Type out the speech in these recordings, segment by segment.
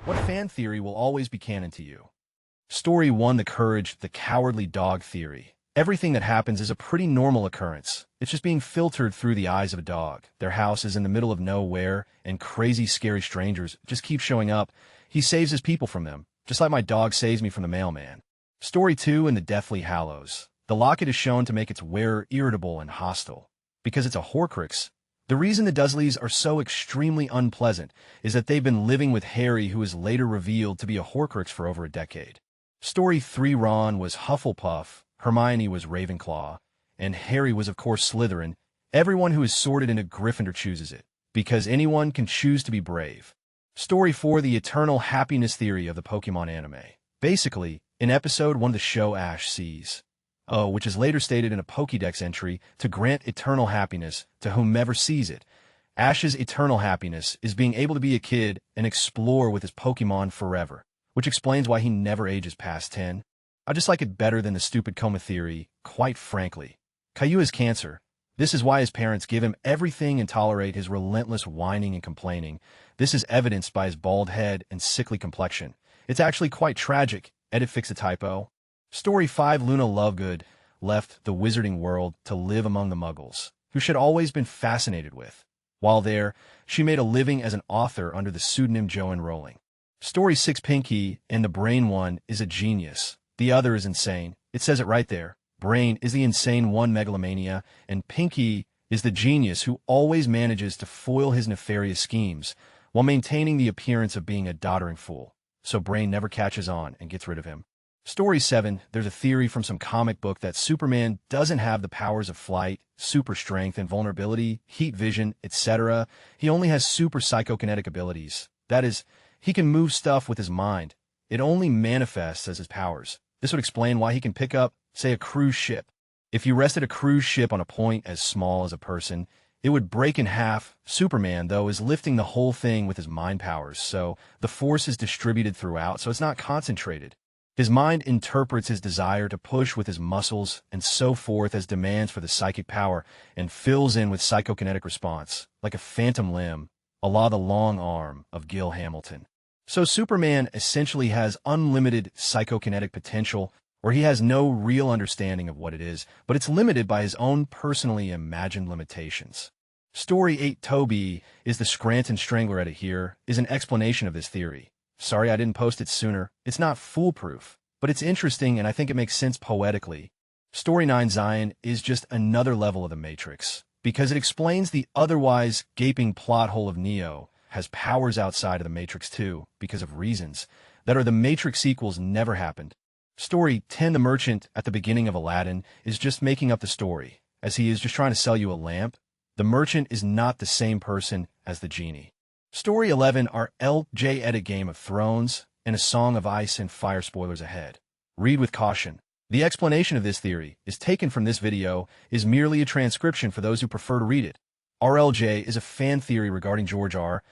What fan theory will always be canon to you? Story 1: The Courage, the Cowardly Dog Theory. Everything that happens is a pretty normal occurrence. It's just being filtered through the eyes of a dog. Their house is in the middle of nowhere, and crazy, scary strangers just keep showing up. He saves his people from them, just like my dog saves me from the mailman. Story 2: In the Deathly Hallows. The locket is shown to make its wearer irritable and hostile. Because it's a Horcrux. The reason the Dursleys are so extremely unpleasant is that they've been living with Harry, who is later revealed to be a Horcrux for over a decade. Story 3: Ron was Hufflepuff, Hermione was Ravenclaw, and Harry was of course Slytherin. Everyone who is sorted into Gryffindor chooses it, because anyone can choose to be brave. Story 4: The Eternal Happiness Theory of the Pokemon anime. Basically, in episode 1 of the show, Ash sees, which is later stated in a Pokédex entry, to grant eternal happiness to whomever sees it. Ash's eternal happiness is being able to be a kid and explore with his Pokemon forever, which explains why he never ages past 10. I just like it better than the stupid coma theory, quite frankly. Caillou has cancer. This is why his parents give him everything and tolerate his relentless whining and complaining. This is evidenced by his bald head and sickly complexion. It's actually quite tragic. Edit fix a typo. Story 5: Luna Lovegood left the wizarding world to live among the Muggles, who she had always been fascinated with. While there, she made a living as an author under the pseudonym Joanne Rowling. Story 6: Pinky and the Brain One is a genius. The other is insane. It says it right there. Brain is the insane one, megalomania, and Pinky is the genius who always manages to foil his nefarious schemes while maintaining the appearance of being a doddering fool, so Brain never catches on and gets rid of him. Story 7: There's a theory from some comic book that Superman doesn't have the powers of flight, super strength, invulnerability, heat vision, etc. He only has super psychokinetic abilities. That is, he can move stuff with his mind. It only manifests as his powers. This would explain why he can pick up, say, a cruise ship. If you rested a cruise ship on a point as small as a person, it would break in half. Superman, though, is lifting the whole thing with his mind powers, so the force is distributed throughout, so it's not concentrated. His mind interprets his desire to push with his muscles and so forth as demands for the psychic power and fills in with psychokinetic response, like a phantom limb, a la the long arm of Gil Hamilton. So Superman essentially has unlimited psychokinetic potential, where he has no real understanding of what it is, but it's limited by his own personally imagined limitations. Story 8: Toby is the Scranton Strangler. Edit here is an explanation of this theory. Sorry I didn't post it sooner. It's not foolproof, but it's interesting and I think it makes sense poetically. Story 9: Zion is just another level of the Matrix, because it explains the otherwise gaping plot hole of Neo has powers outside of the Matrix too, because of reasons that are the Matrix sequels never happened. Story 10: The Merchant at the beginning of Aladdin is just making up the story, as he is just trying to sell you a lamp. The merchant is not the same person as the genie. Story 11: Our LJ edit Game of Thrones and A Song of Ice and Fire spoilers ahead. Read with caution. The explanation of this theory is taken from this video, is merely a transcription for those who prefer to read it. RLJ is a fan theory regarding George R.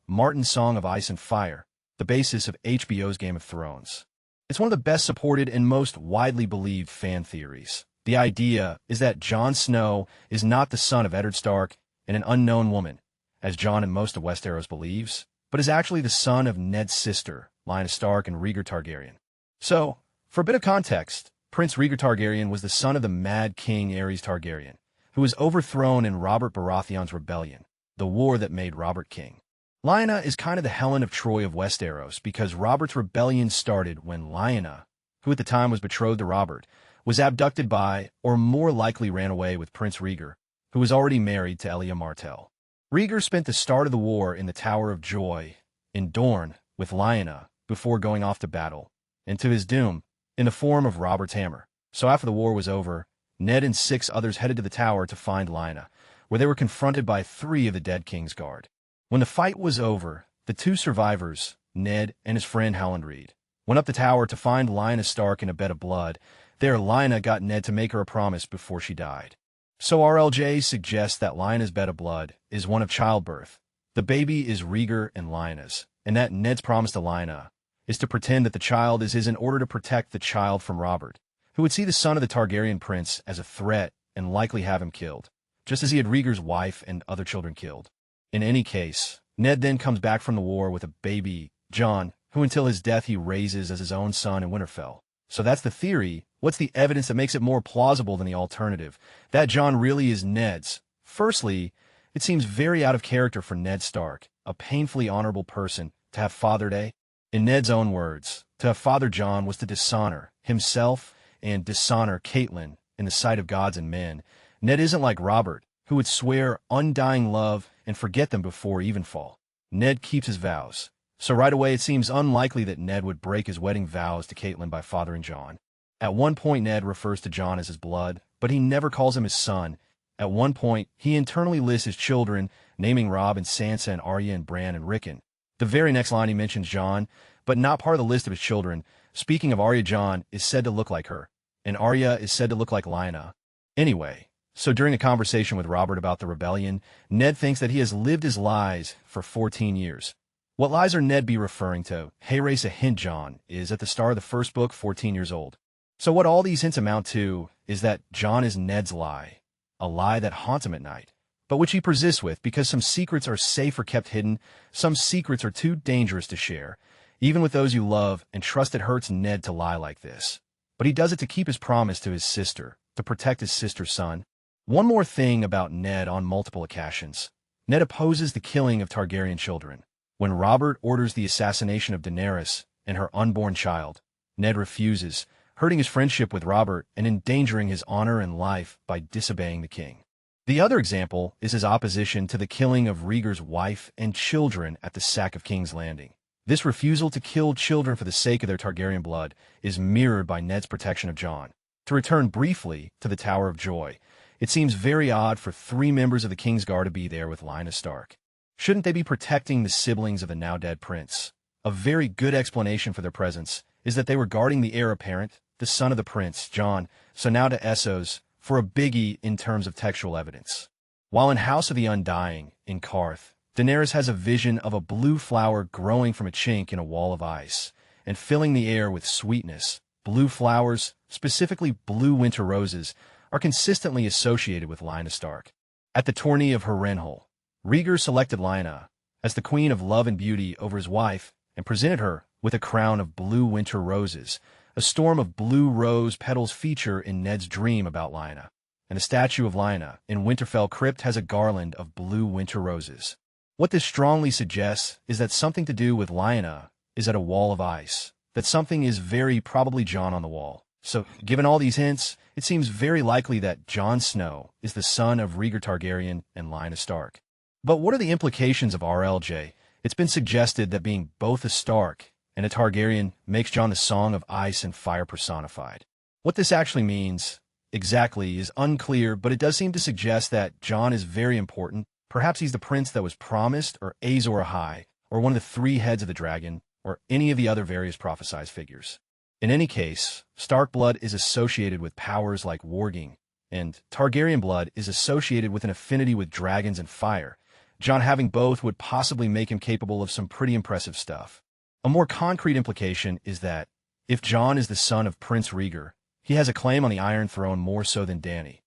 Martin's Song of Ice and Fire, the basis of HBO's Game of Thrones. It's one of the best supported and most widely believed fan theories. The idea is that Jon Snow is not the son of Eddard Stark and an unknown woman, as Jon and most of Westeros believes, but is actually the son of Ned's sister, Lyanna Stark, and Rhaegar Targaryen. So, for a bit of context, Prince Rhaegar Targaryen was the son of the Mad King Aerys Targaryen, who was overthrown in Robert Baratheon's rebellion, the war that made Robert king. Lyanna is kind of the Helen of Troy of Westeros, because Robert's rebellion started when Lyanna, who at the time was betrothed to Robert, was abducted by, or more likely ran away with Prince Rhaegar, who was already married to Elia Martell. Rhaegar spent the start of the war in the Tower of Joy, in Dorne, with Lyanna, before going off to battle, and to his doom, in the form of Robert's hammer. So after the war was over, Ned and 6 others headed to the tower to find Lyanna, where they were confronted by 3 of the dead king's guard. When the fight was over, the 2 survivors, Ned and his friend Howland Reed, went up the tower to find Lyanna Stark in a bed of blood. There, Lyanna got Ned to make her a promise before she died. So RLJ suggests that Lyanna's bed of blood is one of childbirth. The baby is Rhaegar and Lyanna's, and that Ned's promise to Lyanna is to pretend that the child is his in order to protect the child from Robert, who would see the son of the Targaryen prince as a threat and likely have him killed, just as he had Rhaegar's wife and other children killed. In any case, Ned then comes back from the war with a baby Jon, who until his death he raises as his own son in Winterfell. So that's the theory. What's the evidence that makes it more plausible than the alternative? That Jon really is Ned's. Firstly, it seems very out of character for Ned Stark, a painfully honorable person, to have fathered a. In Ned's own words, to have fathered Jon was to dishonor himself and dishonor Catelyn in the sight of gods and men. Ned isn't like Robert, who would swear undying love and forget them before evenfall. Ned keeps his vows. So right away it seems unlikely that Ned would break his wedding vows to Catelyn by fathering Jon. At one point Ned refers to Jon as his blood, but he never calls him his son. At one point, he internally lists his children, naming Robb and Sansa and Arya and Bran and Rickon. The very next line he mentions Jon, but not part of the list of his children. Speaking of Arya, Jon is said to look like her, and Arya is said to look like Lyanna. Anyway, so during a conversation with Robert about the rebellion, Ned thinks that he has lived his lies for 14 years. What lies are Ned be referring to? Hey, race a hint. Jon is at the start of the first book 14 years old. So what all these hints amount to is that Jon is Ned's lie, a lie that haunts him at night, but which he persists with because some secrets are safe or kept hidden, some secrets are too dangerous to share, even with those you love, and trust. It hurts Ned to lie like this. But he does it to keep his promise to his sister, to protect his sister's son. One more thing about Ned on multiple occasions. Ned opposes the killing of Targaryen children. When Robert orders the assassination of Daenerys and her unborn child, Ned refuses, hurting his friendship with Robert and endangering his honor and life by disobeying the king. The other example is his opposition to the killing of Rhaegar's wife and children at the sack of King's Landing. This refusal to kill children for the sake of their Targaryen blood is mirrored by Ned's protection of Jon. To return briefly to the Tower of Joy, it seems very odd for 3 members of the Kingsguard to be there with Lyanna Stark. Shouldn't they be protecting the siblings of the now-dead prince? A very good explanation for their presence is that they were guarding the heir apparent, the son of the prince, Jon, so now to Essos, for a biggie in terms of textual evidence. While in House of the Undying, in Qarth, Daenerys has a vision of a blue flower growing from a chink in a wall of ice, and filling the air with sweetness. Blue flowers, specifically blue winter roses, are consistently associated with Lyanna Stark. At the tourney of Harrenhal, Rhaegar selected Lyanna as the queen of love and beauty over his wife and presented her with a crown of blue winter roses. A storm of blue rose petals feature in Ned's dream about Lyanna, and the statue of Lyanna in Winterfell Crypt has a garland of blue winter roses. What this strongly suggests is that something to do with Lyanna is at a wall of ice, that something is very probably Jon on the wall. So, given all these hints, it seems very likely that Jon Snow is the son of Rhaegar Targaryen and Lyanna Stark. But what are the implications of RLJ? It's been suggested that being both a Stark and a Targaryen makes Jon the Song of Ice and Fire personified. What this actually means exactly is unclear, but it does seem to suggest that Jon is very important. Perhaps he's the prince that was promised, or Azor Ahai, or one of the 3 heads of the dragon, or any of the other various prophesized figures. In any case, Stark blood is associated with powers like warging, and Targaryen blood is associated with an affinity with dragons and fire. Jon having both would possibly make him capable of some pretty impressive stuff. A more concrete implication is that, if Jon is the son of Prince Rhaegar, he has a claim on the Iron Throne more so than Dany.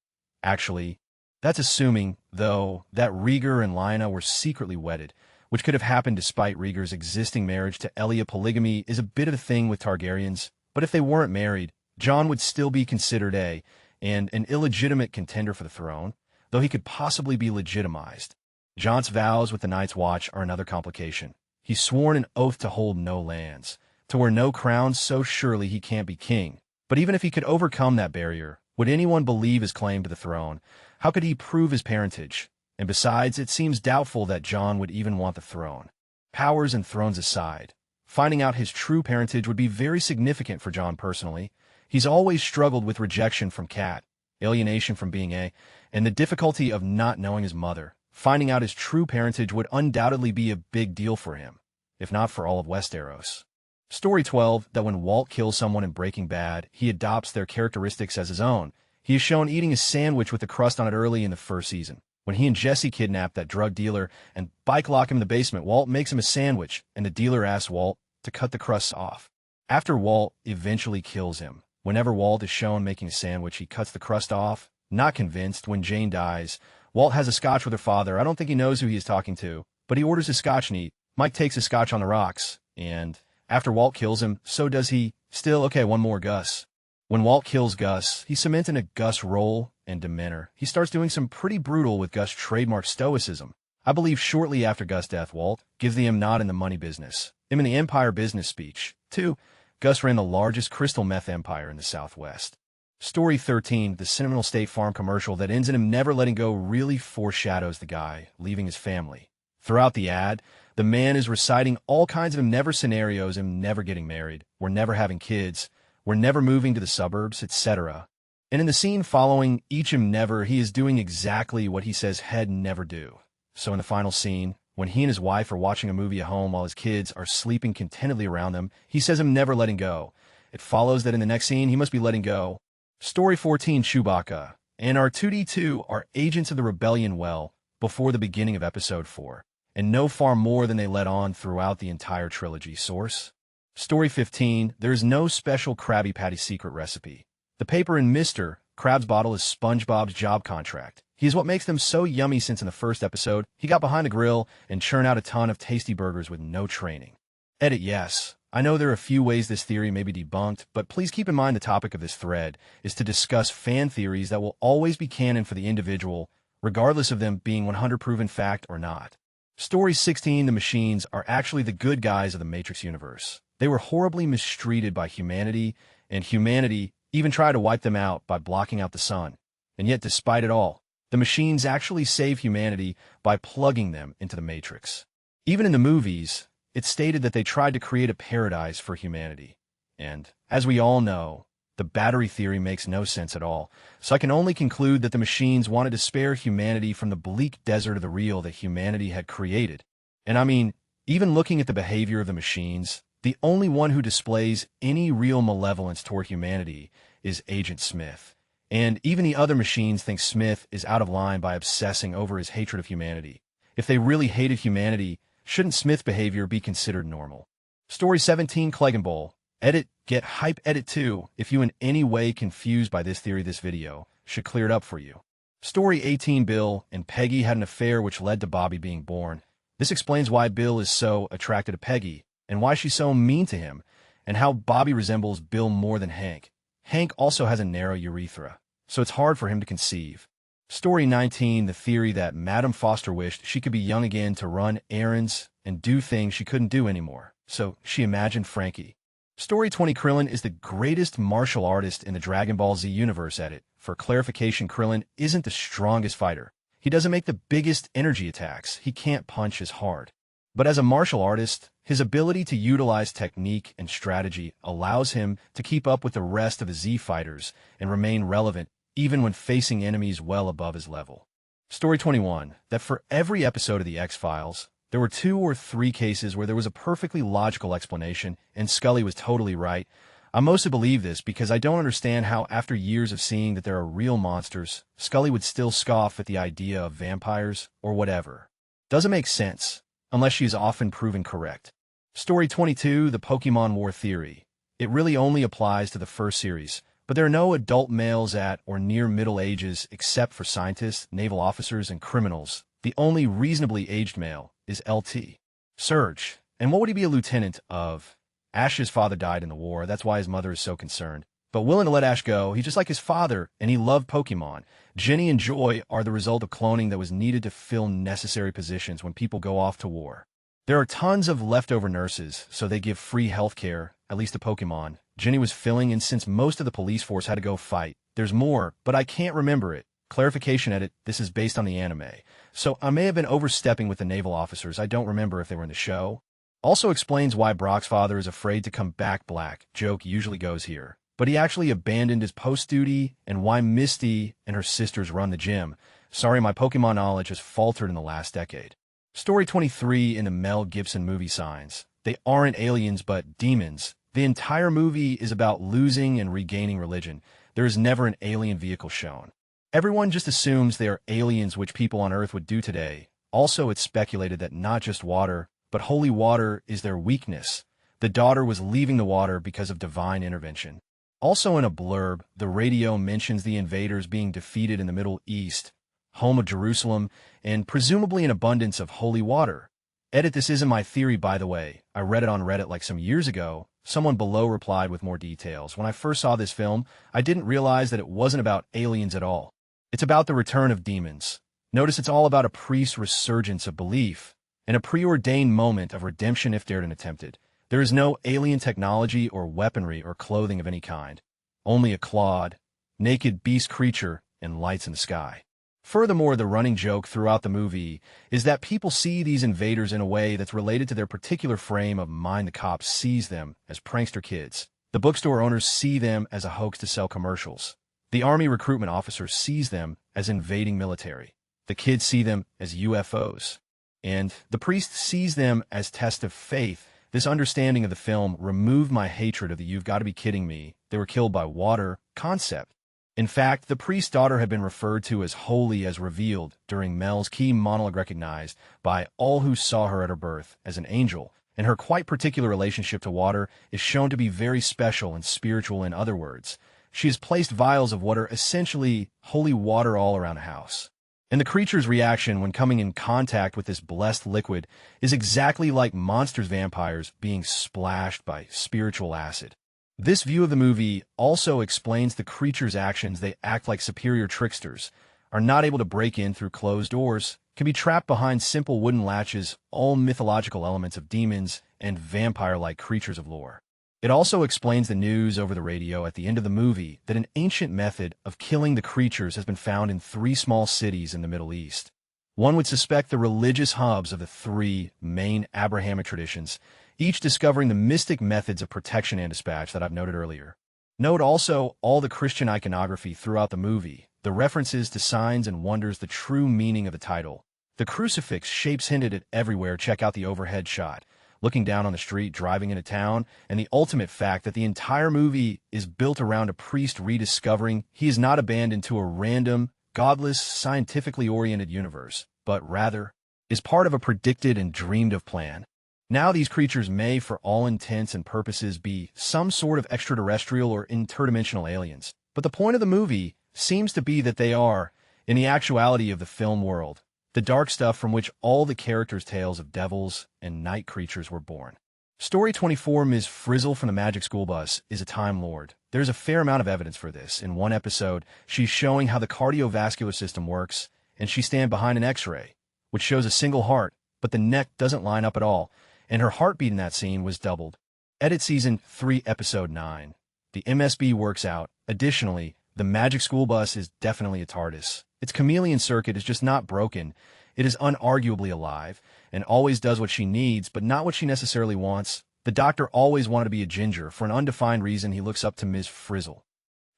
Actually, that's assuming, though, that Rhaegar and Lyanna were secretly wedded, which could have happened despite Rhaegar's existing marriage to Elia. Polygamy is a bit of a thing with Targaryens, but if they weren't married, Jon would still be considered an illegitimate contender for the throne, though he could possibly be legitimized. Jon's vows with the Night's Watch are another complication. He's sworn an oath to hold no lands, to wear no crowns, so surely he can't be king. But even if he could overcome that barrier, would anyone believe his claim to the throne? How could he prove his parentage? And besides, it seems doubtful that Jon would even want the throne. Powers and thrones aside, finding out his true parentage would be very significant for Jon personally. He's always struggled with rejection from Cat, alienation from being and the difficulty of not knowing his mother. Finding out his true parentage would undoubtedly be a big deal for him, if not for all of Westeros. Story 12, that when Walt kills someone in Breaking Bad, he adopts their characteristics as his own. He is shown eating a sandwich with a crust on it early in the first season. When he and Jesse kidnap that drug dealer and bike lock him in the basement, Walt makes him a sandwich, and the dealer asks Walt to cut the crusts off. After Walt eventually kills him, whenever Walt is shown making a sandwich, he cuts the crust off. Not convinced, when Jane dies, Walt has a scotch with her father. I don't think he knows who he is talking to, but he orders his scotch neat. Mike takes his scotch on the rocks, And after Walt kills him, so does he. Still, okay, one more Gus. When Walt kills Gus, he's cementing a Gus role and demeanor. He starts doing some pretty brutal with Gus' trademark stoicism. I believe shortly after Gus' death, Walt gives the not in the money business. Him in the Empire business speech. 2. Gus ran the largest crystal meth empire in the Southwest. Story 13, the Seminole State Farm commercial that ends in him never letting go really foreshadows the guy leaving his family. Throughout the ad, the man is reciting all kinds of him never scenarios, him never getting married, we're never having kids, we're never moving to the suburbs, etc. And in the scene following each him never, he is doing exactly what he says he'd never do. So in the final scene, when he and his wife are watching a movie at home while his kids are sleeping contentedly around them, he says him never letting go. It follows that in the next scene, he must be letting go. Story 14, Chewbacca and R2-D2 are agents of the rebellion well before the beginning of Episode 4, and know far more than they let on throughout the entire trilogy. Source. Story 15, there is no special Krabby Patty secret recipe. The paper in Mr. Krabs' bottle is SpongeBob's job contract. He is what makes them so yummy since in the first episode, he got behind the grill and churned out a ton of tasty burgers with no training. Edit yes. I know there are a few ways this theory may be debunked, but please keep in mind the topic of this thread is to discuss fan theories that will always be canon for the individual, regardless of them being 100% proven fact or not. Story 16, the machines are actually the good guys of the Matrix universe. They were horribly mistreated by humanity, and humanity even tried to wipe them out by blocking out the sun. And yet, despite it all, the machines actually save humanity by plugging them into the Matrix. Even in the movies, it's stated that they tried to create a paradise for humanity. And, as we all know, the battery theory makes no sense at all, so I can only conclude that the machines wanted to spare humanity from the bleak desert of the real that humanity had created. And I mean, even looking at the behavior of the machines, the only one who displays any real malevolence toward humanity is Agent Smith. And even the other machines think Smith is out of line by obsessing over his hatred of humanity. If they really hated humanity, shouldn't Smith's behavior be considered normal? Story 17, Clegg&Bowl. Edit, get hype edit 2. If you in any way confused by this theory, this video should clear it up for you. Story 18, Bill and Peggy had an affair which led to Bobby being born. This explains why Bill is so attracted to Peggy, and why she's so mean to him, and how Bobby resembles Bill more than Hank. Hank also has a narrow urethra, so it's hard for him to conceive. Story 19, the theory that Madame Foster wished she could be young again to run errands and do things she couldn't do anymore, so she imagined Frankie. Story 20, Krillin is the greatest martial artist in the Dragon Ball Z universe. Edit. For clarification, Krillin isn't the strongest fighter. He doesn't make the biggest energy attacks. He can't punch as hard. But as a martial artist, his ability to utilize technique and strategy allows him to keep up with the rest of the Z fighters and remain relevant even when facing enemies well above his level. Story 21, that for every episode of The X-Files, there were 2 or 3 cases where there was a perfectly logical explanation and Scully was totally right. I mostly believe this because I don't understand how, after years of seeing that there are real monsters, Scully would still scoff at the idea of vampires or whatever. Doesn't make sense, unless she is often proven correct. Story 22, the Pokemon War theory. It really only applies to the first series, but there are no adult males at or near middle ages except for scientists, naval officers, and criminals. The only reasonably aged male is LT. Surge. And what would he be a lieutenant of? Ash's father died in the war, that's why his mother is so concerned. But willing to let Ash go, he's just like his father, and he loved Pokemon. Jenny and Joy are the result of cloning that was needed to fill necessary positions when people go off to war. There are tons of leftover nurses, so they give free health care, at least to Pokemon. Jenny was filling, and since most of the police force had to go fight, there's more, but I can't remember it. Clarification edit, this is based on the anime. So I may have been overstepping with the naval officers, I don't remember if they were in the show. Also explains why Brock's father is afraid to come back black, joke usually goes here. But he actually abandoned his post-duty, and why Misty and her sisters run the gym. Sorry, my Pokemon knowledge has faltered in the last decade. Story 23 in the Mel Gibson movie Signs. They aren't aliens, but demons. The entire movie is about losing and regaining religion. There is never an alien vehicle shown. Everyone just assumes they are aliens, which people on Earth would do today. Also, it's speculated that not just water, but holy water is their weakness. The daughter was leaving the water because of divine intervention. Also in a blurb, the radio mentions the invaders being defeated in the Middle East, home of Jerusalem, and presumably an abundance of holy water. Edit, this isn't my theory, by the way. I read it on Reddit like some years ago. Someone below replied with more details. When I first saw this film, I didn't realize that it wasn't about aliens at all. It's about the return of demons. Notice it's all about a priest's resurgence of belief and a preordained moment of redemption if dared and attempted. There is no alien technology or weaponry or clothing of any kind. Only a clawed, naked beast creature and lights in the sky. Furthermore, the running joke throughout the movie is that people see these invaders in a way that's related to their particular frame of mind. The cops sees them as prankster kids. The bookstore owners see them as a hoax to sell commercials. The army recruitment officer sees them as invading military. The kids see them as UFOs. And the priest sees them as tests of faith. This understanding of the film removed my hatred of the "you've got to be kidding me, they were killed by water" concept. In fact, the priest's daughter had been referred to as holy as revealed during Mel's key monologue, recognized by all who saw her at her birth as an angel, and her quite particular relationship to water is shown to be very special and spiritual. In other words, she has placed vials of what are essentially holy water all around the house. And the creature's reaction when coming in contact with this blessed liquid is exactly like monsters' vampires being splashed by spiritual acid. This view of the movie also explains the creature's actions. They act like superior tricksters, are not able to break in through closed doors, can be trapped behind simple wooden latches, all mythological elements of demons and vampire-like creatures of lore. It also explains the news over the radio at the end of the movie that an ancient method of killing the creatures has been found in 3 small cities in the Middle East. One would suspect the religious hubs of the 3 main Abrahamic traditions, each discovering the mystic methods of protection and dispatch that I've noted earlier. Note also all the Christian iconography throughout the movie, the references to signs and wonders, the true meaning of the title. The crucifix shapes hinted at everywhere. Check out the overhead shot, looking down on the street, driving into town, and the ultimate fact that the entire movie is built around a priest rediscovering he is not abandoned to a random, godless, scientifically oriented universe, but rather is part of a predicted and dreamed of plan. Now these creatures may, for all intents and purposes, be some sort of extraterrestrial or interdimensional aliens, but the point of the movie seems to be that they are, in the actuality of the film world, the dark stuff from which all the characters' tales of devils and night creatures were born. Story 24, Ms. Frizzle from the Magic School Bus, is a Time Lord. There's a fair amount of evidence for this. In one episode, she's showing how the cardiovascular system works, and she stands behind an X-ray, which shows a single heart, but the neck doesn't line up at all, and her heartbeat in that scene was doubled. Edit Season 3, Episode 9. The MSB works out. Additionally, the Magic School Bus is definitely a TARDIS. Its chameleon circuit is just not broken. It is unarguably alive, and always does what she needs, but not what she necessarily wants. The Doctor always wanted to be a ginger. For an undefined reason, he looks up to Ms. Frizzle.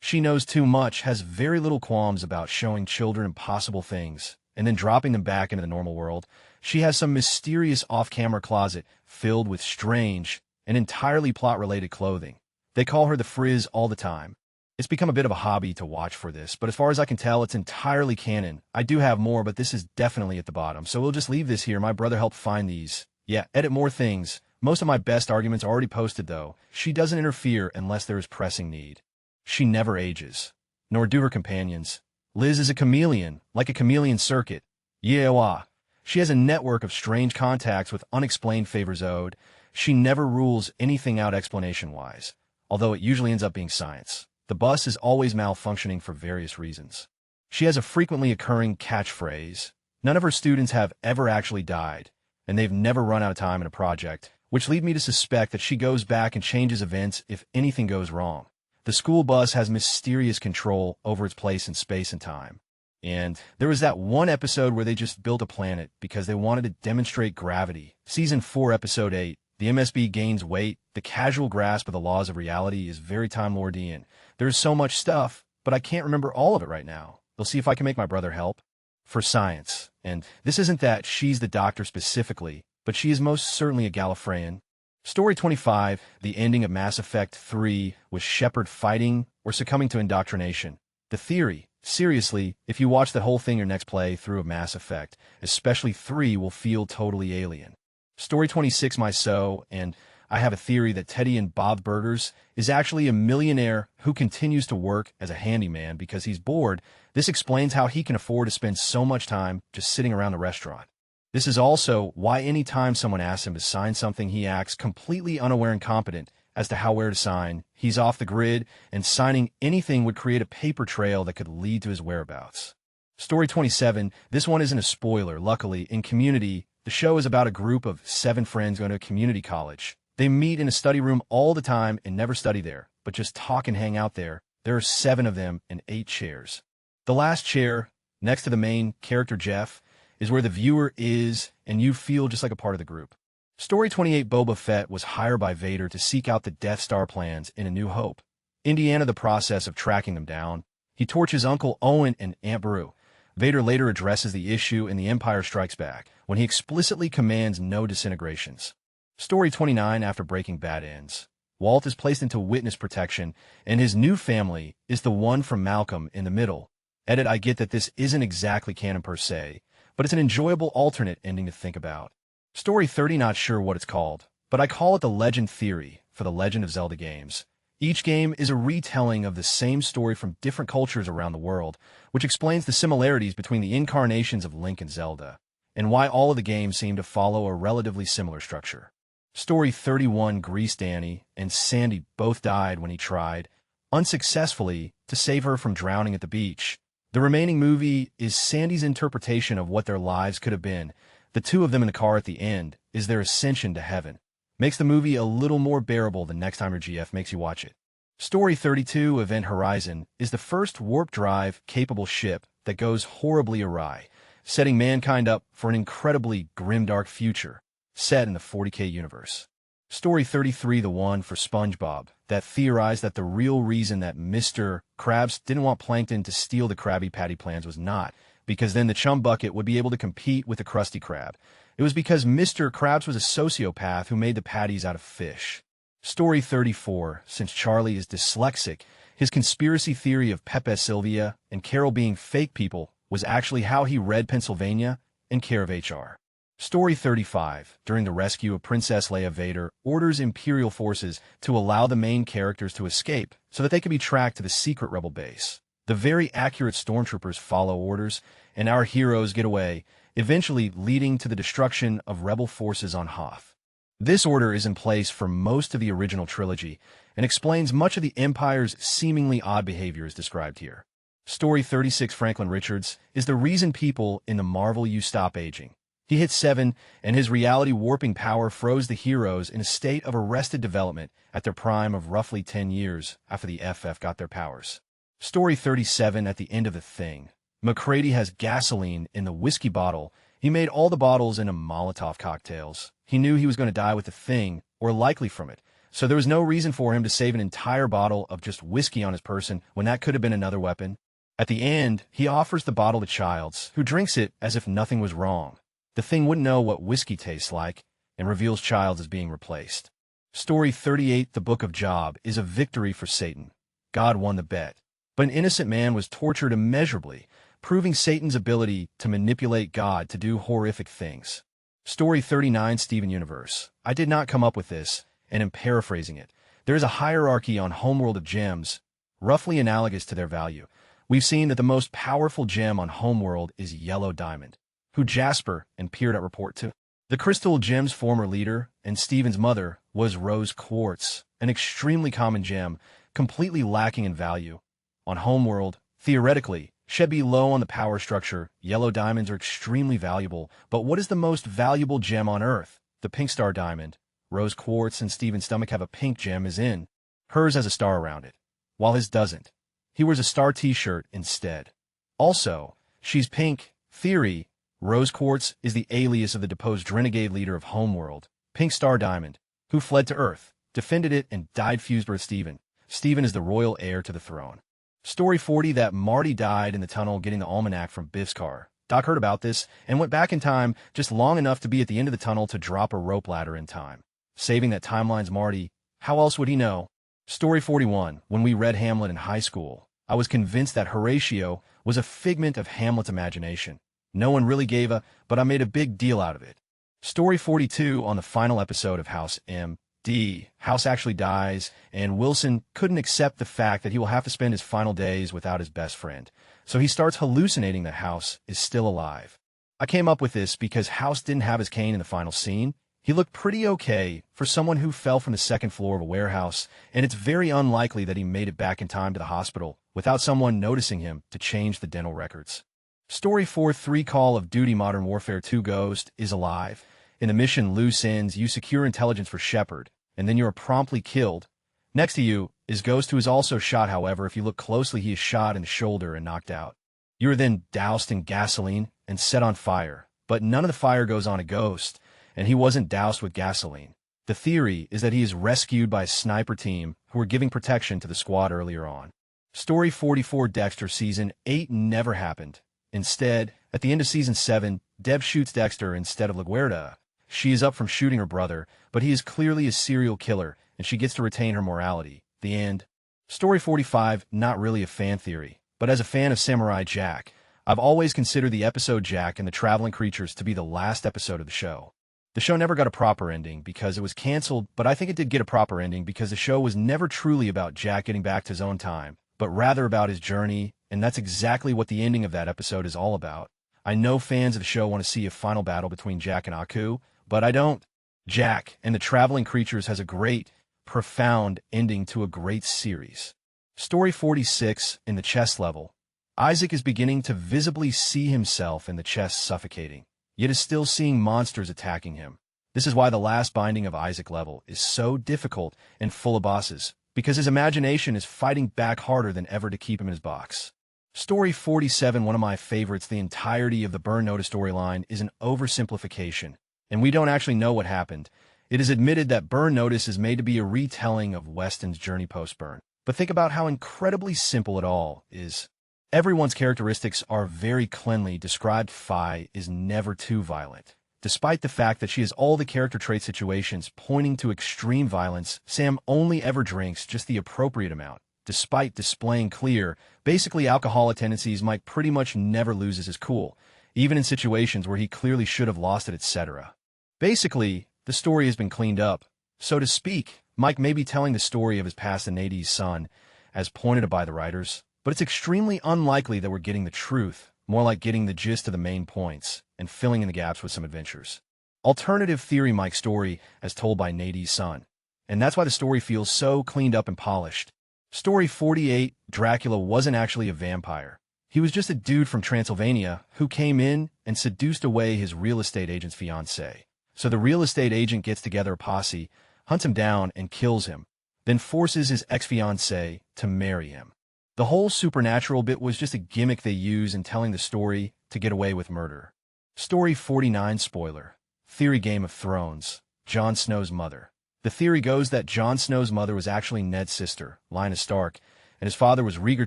She knows too much, has very little qualms about showing children impossible things, and then dropping them back into the normal world. She has some mysterious off-camera closet filled with strange and entirely plot-related clothing. They call her the Frizz all the time. It's become a bit of a hobby to watch for this, but as far as I can tell, it's entirely canon. I do have more, but this is definitely at the bottom, so we'll just leave this here. My brother helped find these. Yeah, edit more things. Most of my best arguments are already posted, though. She doesn't interfere unless there is pressing need. She never ages, nor do her companions. Liz is a chameleon, like a chameleon circuit. Yeah, she has a network of strange contacts with unexplained favors owed. She never rules anything out explanation-wise, although it usually ends up being science. The bus is always malfunctioning for various reasons. She has a frequently occurring catchphrase. None of her students have ever actually died, and they've never run out of time in a project, which lead me to suspect that she goes back and changes events if anything goes wrong. The school bus has mysterious control over its place in space and time. And there was that one episode where they just built a planet because they wanted to demonstrate gravity. Season 4, Episode 8. The MSB gains weight. The casual grasp of the laws of reality is very Time Lordian. There's so much stuff, but I can't remember all of it right now. We'll see if I can make my brother help. For science. And this isn't that she's the Doctor specifically, but she is most certainly a Gallifreyan. Story 25, the ending of Mass Effect 3, was Shepard fighting or succumbing to indoctrination. The theory, seriously, if you watch the whole thing your next play through of Mass Effect, especially 3, will feel totally alien. Story 26, my so, and I have a theory that Teddy and Bob Burgers is actually a millionaire who continues to work as a handyman because he's bored. This explains how he can afford to spend so much time just sitting around the restaurant. This is also why anytime someone asks him to sign something, he acts completely unaware and competent as to where to sign. He's off the grid, and signing anything would create a paper trail that could lead to his whereabouts. Story 27, this one isn't a spoiler. Luckily, in Community, the show is about a group of 7 friends going to a community college. They meet in a study room all the time and never study there, but just talk and hang out there. There are 7 of them and 8 chairs. The last chair, next to the main character Jeff, is where the viewer is, and you feel just like a part of the group. Story 28, Boba Fett was hired by Vader to seek out the Death Star plans in A New Hope. Indiana, the process of tracking them down. He torches Uncle Owen and Aunt Beru. Vader later addresses the issue in The Empire Strikes Back, when he explicitly commands no disintegrations. Story 29, after Breaking Bad ends. Walt is placed into witness protection, and his new family is the one from Malcolm in the Middle. Edit, I get that this isn't exactly canon per se, but it's an enjoyable alternate ending to think about. Story 30, not sure what it's called, but I call it the Legend Theory for the Legend of Zelda games. Each game is a retelling of the same story from different cultures around the world, which explains the similarities between the incarnations of Link and Zelda, and why all of the games seem to follow a relatively similar structure. Story 31, Grease Danny and Sandy both died when he tried, unsuccessfully, to save her from drowning at the beach. The remaining movie is Sandy's interpretation of what their lives could have been. The 2 of them in the car at the end is their ascension to heaven. Makes the movie a little more bearable the next time your GF makes you watch it. Story 32, Event Horizon, is the first warp drive-capable ship that goes horribly awry, setting mankind up for an incredibly grimdark future, set in the 40K universe. Story 33, the one for SpongeBob, that theorized that the real reason that Mr. Krabs didn't want Plankton to steal the Krabby Patty plans was not because then the Chum Bucket would be able to compete with the Krusty Krab. It was because Mr. Krabs was a sociopath who made the patties out of fish. Story 34, since Charlie is dyslexic, his conspiracy theory of Pepe Sylvia and Carol being fake people was actually how he read Pennsylvania and Care of HR. Story 35, during the rescue of Princess Leia, Vader orders Imperial forces to allow the main characters to escape so that they can be tracked to the secret rebel base. The very accurate stormtroopers follow orders, and our heroes get away, eventually leading to the destruction of rebel forces on Hoth. This order is in place for most of the original trilogy and explains much of the Empire's seemingly odd behavior as described here. Story 36, Franklin Richards, is the reason people in the Marvel U stop aging. He hit 7, and his reality-warping power froze the heroes in a state of arrested development at their prime of roughly 10 years after the FF got their powers. Story 37, at the end of The Thing. McCready has gasoline in the whiskey bottle. He made all the bottles into Molotov cocktails. He knew he was going to die with the Thing, or likely from it, so there was no reason for him to save an entire bottle of just whiskey on his person when that could have been another weapon. At the end, he offers the bottle to Childs, who drinks it as if nothing was wrong. The Thing wouldn't know what whiskey tastes like, and reveals Childs as being replaced. Story 38, The Book of Job, is a victory for Satan. God won the bet, but an innocent man was tortured immeasurably, proving Satan's ability to manipulate God to do horrific things. Story 39, Steven Universe. I did not come up with this, and am paraphrasing it. There is a hierarchy on Homeworld of gems, roughly analogous to their value. We've seen that the most powerful gem on Homeworld is Yellow Diamond, who Jasper and Peridot report to. The Crystal Gem's former leader, and Steven's mother, was Rose Quartz, an extremely common gem, completely lacking in value. On Homeworld, theoretically, should be low on the power structure. Yellow diamonds are extremely valuable, but what is the most valuable gem on Earth? The Pink Star Diamond. Rose Quartz and Steven's stomach have a pink gem is in. Hers has a star around it, while his doesn't. He wears a star t-shirt instead. Also, she's pink. Theory. Rose Quartz is the alias of the deposed renegade leader of Homeworld, Pink Star Diamond, who fled to Earth, defended it, and died fused with Steven. Steven is the royal heir to the throne. Story 40, that Marty died in the tunnel getting the almanac from Biff's car. Doc heard about this and went back in time just long enough to be at the end of the tunnel to drop a rope ladder in time. Saving that timeline's Marty. How else would he know? Story 41, when we read Hamlet in high school, I was convinced that Horatio was a figment of Hamlet's imagination. No one really gave a, but I made a big deal out of it. Story 42, on the final episode of House M.D., House actually dies, and Wilson couldn't accept the fact that he will have to spend his final days without his best friend. So he starts hallucinating that House is still alive. I came up with this because House didn't have his cane in the final scene. He looked pretty okay for someone who fell from the second floor of a warehouse, and it's very unlikely that he made it back in time to the hospital without someone noticing him to change the dental records. Story 4-3 Call of Duty Modern Warfare 2 Ghost is alive. In the mission Loose Ends, you secure intelligence for Shepard, and then you are promptly killed. Next to you is Ghost, who is also shot. However, if you look closely, he is shot in the shoulder and knocked out. You are then doused in gasoline and set on fire, but none of the fire goes on a Ghost, and he wasn't doused with gasoline. The theory is that he is rescued by a sniper team who were giving protection to the squad earlier on. Story 44 Dexter Season 8 never happened. Instead, at the end of Season 7, Deb shoots Dexter instead of LaGuardia. She is up from shooting her brother, but he is clearly a serial killer, and she gets to retain her morality. The end. Story 45, not really a fan theory, but as a fan of Samurai Jack, I've always considered the episode Jack and the Traveling Creatures to be the last episode of the show. The show never got a proper ending because it was canceled, but I think it did get a proper ending because the show was never truly about Jack getting back to his own time, but rather about his journey, and that's exactly what the ending of that episode is all about. I know fans of the show want to see a final battle between Jack and Aku, but I don't. Jack and the Traveling Creatures has a great, profound ending to a great series. Story 46 in the chest level. Isaac is beginning to visibly see himself in the chest suffocating, yet is still seeing monsters attacking him. This is why the last binding of Isaac level is so difficult and full of bosses, because his imagination is fighting back harder than ever to keep him in his box. Story 47, one of my favorites. The entirety of the Burn Notice storyline is an oversimplification, and we don't actually know what happened. It is admitted that Burn Notice is made to be a retelling of Weston's journey post-Burn. But think about how incredibly simple it all is. Everyone's characteristics are very cleanly described. Fi is never too violent. Despite the fact that she has all the character trait situations pointing to extreme violence, Sam only ever drinks just the appropriate amount. Despite displaying clear, basically alcoholic tendencies, Mike pretty much never loses his cool, even in situations where he clearly should have lost it, etc. Basically, the story has been cleaned up, so to speak. Mike may be telling the story of his past and Nadine's son, as pointed out by the writers, but it's extremely unlikely that we're getting the truth, more like getting the gist of the main points, and filling in the gaps with some adventures. Alternative theory: Mike's story as told by Nadine's son, and that's why the story feels so cleaned up and polished. Story 48, Dracula wasn't actually a vampire. He was just a dude from Transylvania who came in and seduced away his real estate agent's fiancée. So the real estate agent gets together a posse, hunts him down and kills him, then forces his ex-fiancée to marry him. The whole supernatural bit was just a gimmick they use in telling the story to get away with murder. Story 49, spoiler. Theory: Game of Thrones, Jon Snow's mother. The theory goes that Jon Snow's mother was actually Ned's sister, Lyanna Stark, and his father was Rhaegar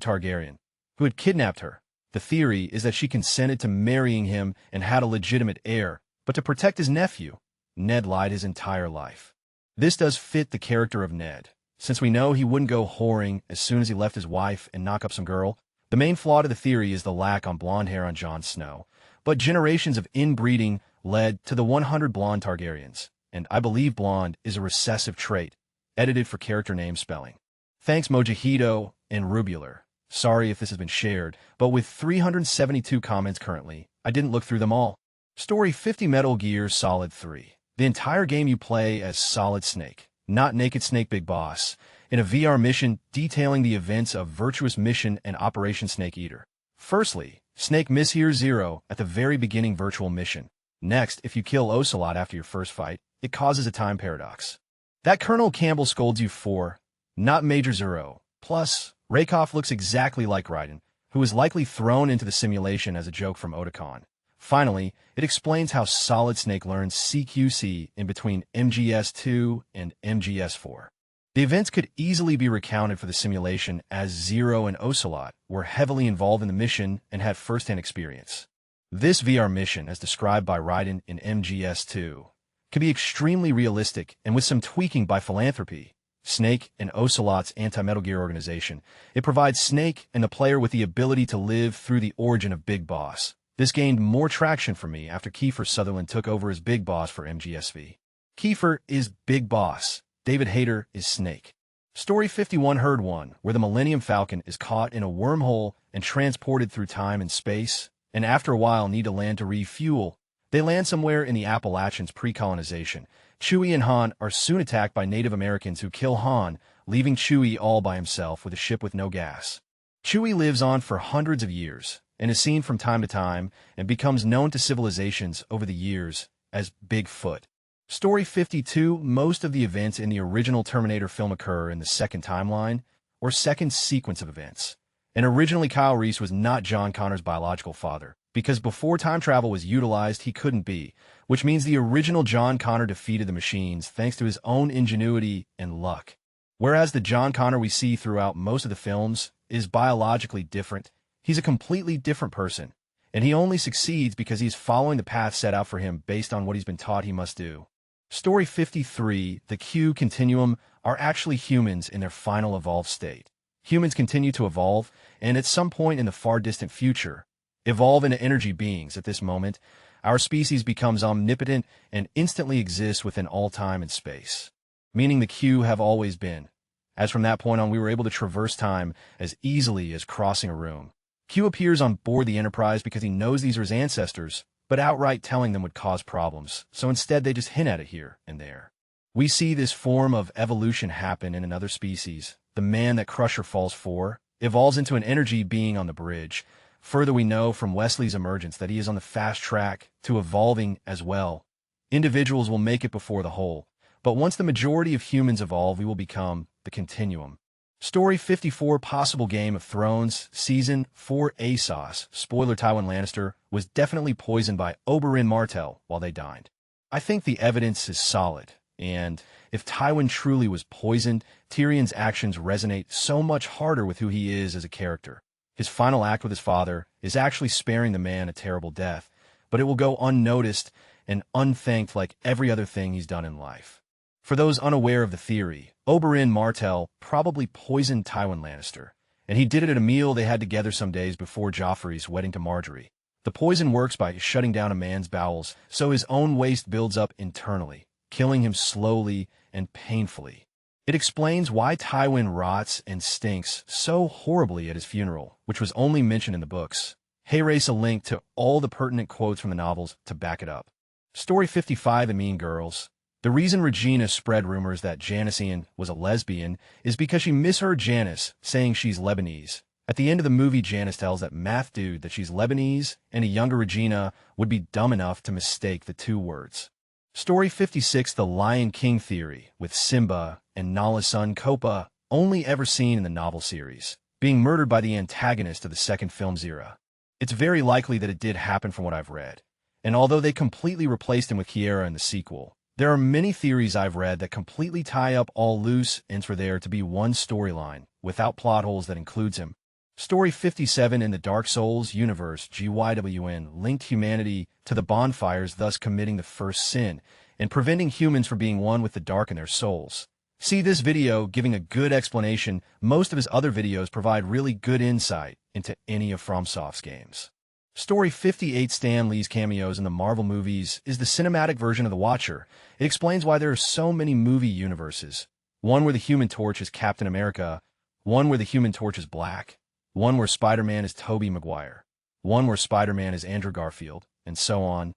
Targaryen, who had kidnapped her. The theory is that she consented to marrying him and had a legitimate heir, but to protect his nephew, Ned lied his entire life. This does fit the character of Ned, since we know he wouldn't go whoring as soon as he left his wife and knock up some girl. The main flaw to the theory is the lack of blonde hair on Jon Snow, but generations of inbreeding led to the 100 blonde Targaryens, and I believe blonde is a recessive trait, edited for character name spelling. Thanks Mojito and Rubular. Sorry if this has been shared, but with 372 comments currently, I didn't look through them all. Story 50, Metal Gear Solid 3. The entire game you play as Solid Snake, not Naked Snake Big Boss, in a VR mission detailing the events of Virtuous Mission and Operation Snake Eater. Firstly, Snake mishears Zero at the very beginning virtual mission. Next, if you kill Ocelot after your first fight, it causes a time paradox that Colonel Campbell scolds you for, not Major Zero. Plus, Rakoff looks exactly like Raiden, who was likely thrown into the simulation as a joke from Otakon. Finally, it explains how Solid Snake learns CQC in between MGS2 and MGS4. The events could easily be recounted for the simulation, as Zero and Ocelot were heavily involved in the mission and had first-hand experience. This VR mission, as described by Raiden in MGS2, can be extremely realistic, and with some tweaking by Philanthropy, Snake and Ocelot's anti-Metal Gear organization, it provides Snake and the player with the ability to live through the origin of Big Boss. This gained more traction for me after Kiefer Sutherland took over as Big Boss for MGSV. Kiefer is Big Boss. David Hayter is Snake. Story 51, Herd 1, where the Millennium Falcon is caught in a wormhole and transported through time and space, and after a while need to land to refuel. They land somewhere in the Appalachians pre-colonization. Chewie and Han are soon attacked by Native Americans who kill Han, leaving Chewie all by himself with a ship with no gas. Chewie lives on for hundreds of years and is seen from time to time and becomes known to civilizations over the years as Bigfoot. Story 52, most of the events in the original Terminator film occur in the second timeline, or second sequence of events. And originally Kyle Reese was not John Connor's biological father, because before time travel was utilized he couldn't be, which means the original John Connor defeated the machines thanks to his own ingenuity and luck. Whereas the John Connor we see throughout most of the films is biologically different, he's a completely different person, and he only succeeds because he's following the path set out for him based on what he's been taught he must do. Story 53, the Q Continuum, are actually humans in their final evolved state. Humans continue to evolve, and at some point in the far distant future, evolve into energy beings. At this moment, our species becomes omnipotent and instantly exists within all time and space, meaning the Q have always been. As from that point on, we were able to traverse time as easily as crossing a room. Q appears on board the Enterprise because he knows these are his ancestors, but outright telling them would cause problems, so instead they just hint at it here and there. We see this form of evolution happen in another species. The man that Crusher falls for evolves into an energy being on the bridge. Further, we know from Wesley's emergence that he is on the fast track to evolving as well. Individuals will make it before the whole, but once the majority of humans evolve, we will become the Continuum. Story 54, possible Game of Thrones, Season 4 ASOS, spoiler Tywin Lannister, was definitely poisoned by Oberyn Martell while they dined. I think the evidence is solid, and if Tywin truly was poisoned, Tyrion's actions resonate so much harder with who he is as a character. His final act with his father is actually sparing the man a terrible death, but it will go unnoticed and unthanked like every other thing he's done in life. For those unaware of the theory, Oberyn Martell probably poisoned Tywin Lannister, and he did it at a meal they had together some days before Joffrey's wedding to Marjorie. The poison works by shutting down a man's bowels, so his own waste builds up internally, killing him slowly and painfully. It explains why Tywin rots and stinks so horribly at his funeral, which was only mentioned in the books. Race a link to all the pertinent quotes from the novels to back it up. Story 55, The Mean Girls. The reason Regina spread rumors that Janice Ian was a lesbian is because she misheard Janice saying she's Lebanese. At the end of the movie, Janice tells that math dude that she's Lebanese, and a younger Regina would be dumb enough to mistake the two words. Story 56, The Lion King Theory, with Simba and Nala's son Kopa, only ever seen in the novel series, being murdered by the antagonist of the second film's era. It's very likely that it did happen from what I've read, and although they completely replaced him with Kiera in the sequel, there are many theories I've read that completely tie up all loose ends for there to be one storyline, without plot holes that includes him. Story 57, in the Dark Souls universe, GYWN linked humanity to the bonfires, thus committing the first sin, and preventing humans from being one with the dark in their souls. See this video giving a good explanation. Most of his other videos provide really good insight into any of FromSoft's games. Story 58, Stan Lee's cameos in the Marvel movies, is the cinematic version of The Watcher. It explains why there are so many movie universes. One where the Human Torch is Captain America, one where the Human Torch is black, one where Spider-Man is Tobey Maguire, one where Spider-Man is Andrew Garfield, and so on.